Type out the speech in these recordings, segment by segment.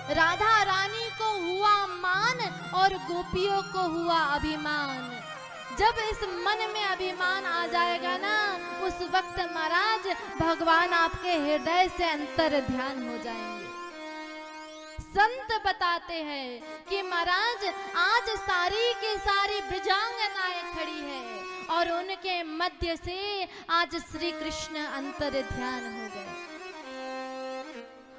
राधा रानी को हुआ मान और गोपियों को हुआ अभिमान। जब इस मन में अभिमान आ जाएगा ना, उस वक्त महाराज भगवान आपके हृदय से अंतर ध्यान हो जाएंगे। संत बताते हैं कि महाराज आज सारी की सारी ब्रजांगनाएं खड़ी है और उनके मध्य से आज श्री कृष्ण अंतर ध्यान हो गए।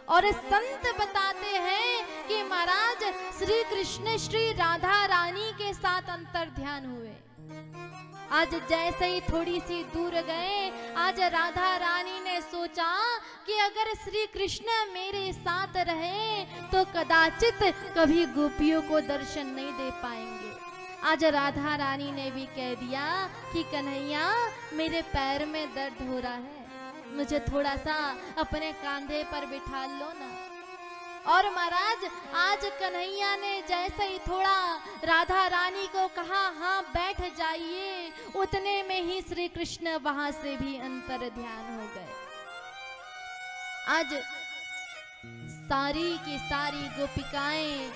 और संत बताते हैं कि महाराज श्री कृष्ण श्री राधा रानी के साथ अंतर ध्यान हुए। आज जैसे ही थोड़ी सी दूर गए, आज राधा रानी ने सोचा कि अगर श्री कृष्ण मेरे साथ रहे तो कदाचित कभी गोपियों को दर्शन नहीं दे पाएंगे। आज राधा रानी ने भी कह दिया कि कन्हैया मेरे पैर में दर्द हो रहा है, मुझे थोड़ा सा अपने कंधे पर बिठा लो ना। और महाराज आज कन्हैया ने जैसे ही थोड़ा राधा रानी को कहा हाँ बैठ जाइए, उतने में ही श्री कृष्ण वहां से भी अंतर ध्यान हो गए। आज सारी की सारी गोपिकाएं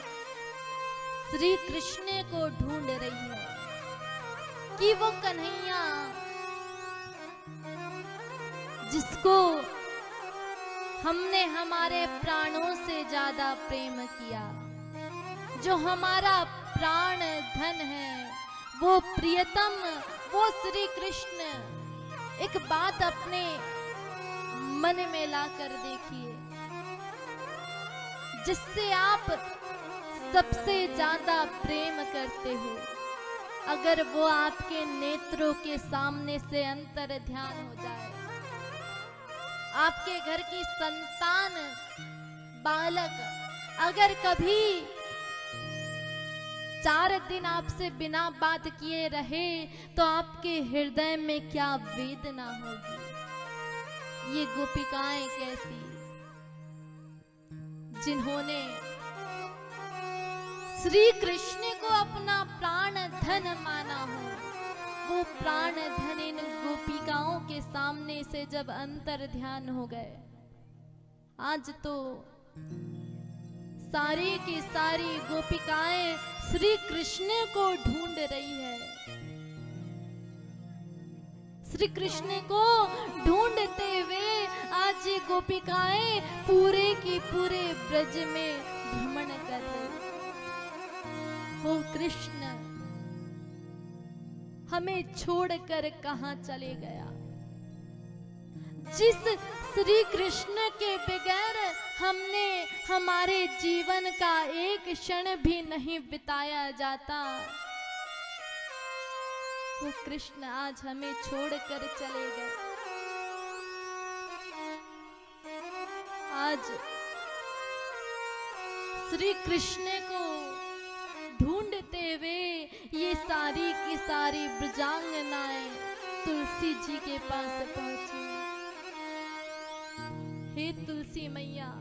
श्री कृष्ण को ढूंढ रही है कि वो कन्हैया जिसको हमने हमारे प्राणों से ज्यादा प्रेम किया, जो हमारा प्राण धन है, वो प्रियतम, वो श्री कृष्ण। एक बात अपने मन में ला कर देखिए, जिससे आप सबसे ज्यादा प्रेम करते हो, अगर वो आपके नेत्रों के सामने से अंतर ध्यान हो जाए, आपके घर की संतान बालक अगर कभी 4 दिन आपसे बिना बात किए रहे तो आपके हृदय में क्या वेदना होगी। ये गोपिकाएं कैसी, जिन्होंने श्री कृष्ण को अपना प्राण धन माना हो, वो प्राण धन इन गोपिकाओं के सामने से जब अंतर ध्यान हो गए, आज तो सारी की सारी गोपिकाएं श्री कृष्ण को ढूंढ रही है। श्री कृष्ण को ढूंढते हुए आज ये गोपिकाएं पूरे की पूरे ब्रज में भ्रमण कर रही। वो कृष्ण हमें छोड़कर कहां चले गया। जिस श्री कृष्ण के बगैर हमने हमारे जीवन का एक क्षण भी नहीं बिताया जाता, वो कृष्ण आज हमें छोड़कर चले गए। आज श्री कृष्ण को ढूंढते हुए ये सारी की सारी ब्रजांगनाएं तुलसी जी के पास पहुंची। हे तुलसी मैया,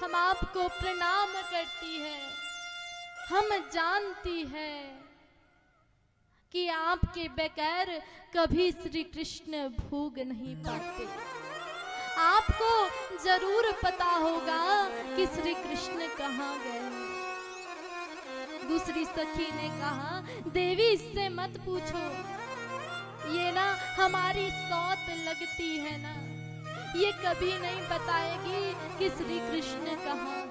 हम आपको प्रणाम करती है। हम जानती है कि आपके बगैर कभी श्री कृष्ण भोग नहीं पाते। आपको जरूर पता होगा कि श्री कृष्ण कहाँ गए। दूसरी सखी ने कहा, देवी इससे मत पूछो, ये ना हमारी सौत लगती है ना, ये कभी नहीं बताएगी कि श्री कृष्ण कहाँ है।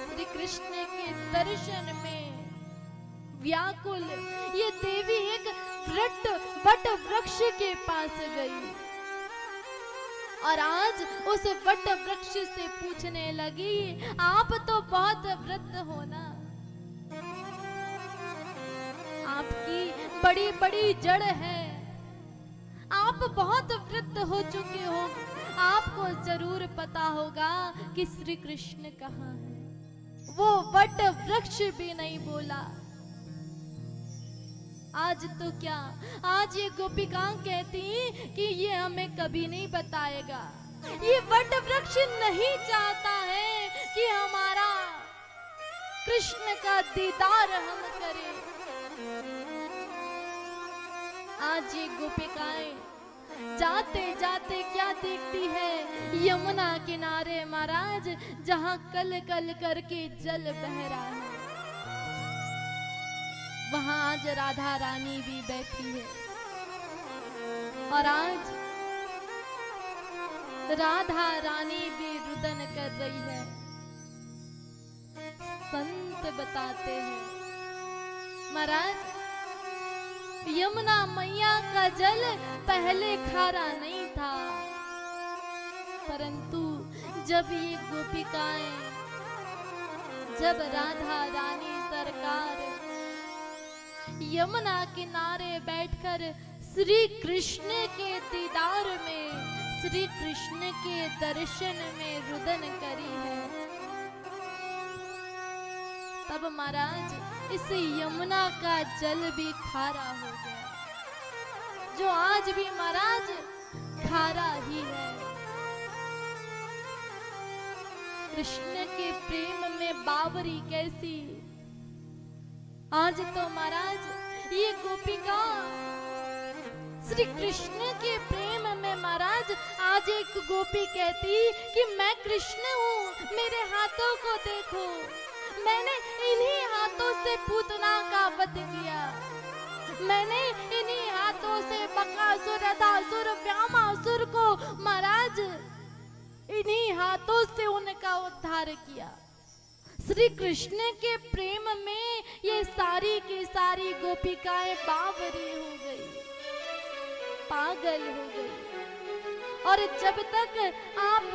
श्री कृष्ण के दर्शन में व्याकुल ये देवी एक वट वृक्ष के पास गई और आज उस वट वृक्ष से पूछने लगी, आप तो बहुत वृद्ध हो ना, आपकी बड़ी बड़ी जड़ है, आप बहुत वृद्ध हो चुके हो, आपको जरूर पता होगा कि श्री कृष्ण कहाँ है। वो वट वृक्ष भी नहीं बोला। आज तो क्या, आज ये गोपिका कहती कि ये हमें कभी नहीं बताएगा। ये वट वृक्ष नहीं चाहता है कि हमारा कृष्ण का दीदार हम करें। आज ये गोपिकाएं जाते जाते क्या देखती है, यमुना किनारे महाराज जहां कल कल करके जल बह रहा है, वहां आज राधा रानी भी बैठी है। और आज राधा रानी भी रुदन कर रही है। संत बताते हैं महाराज, यमुना मैया का जल पहले खारा नहीं था, परंतु जब ये गोपिकाएं, जब राधा रानी सरकार यमुना किनारे बैठकर श्री कृष्ण के दीदार में, श्री कृष्ण के दर्शन में रुदन करी है, तब महाराज इस यमुना का जल भी खारा हो गया, जो आज भी महाराज खारा ही है। कृष्ण के प्रेम में बावरी कैसी, आज तो महाराज ये गोपिका श्री कृष्ण के प्रेम में महाराज, आज एक गोपी कहती कि मैं कृष्ण हूँ, मेरे हाथों को देखो, मैंने इन्हीं हाथों से पूतना का वध किया, मैंने इन्हीं हाथों से बकासुर, अदासुर, व्यामासुर को महाराज इन्हीं हाथों से उनका उद्धार किया। श्री कृष्ण के प्रेम में ये सारी की सारी गोपिकाएं बावरी हो गई, पागल हो गई। और जब तक आप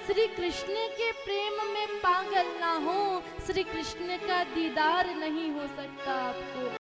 श्री कृष्ण के प्रेम में पागल ना हो, श्री कृष्ण का दीदार नहीं हो सकता आपको।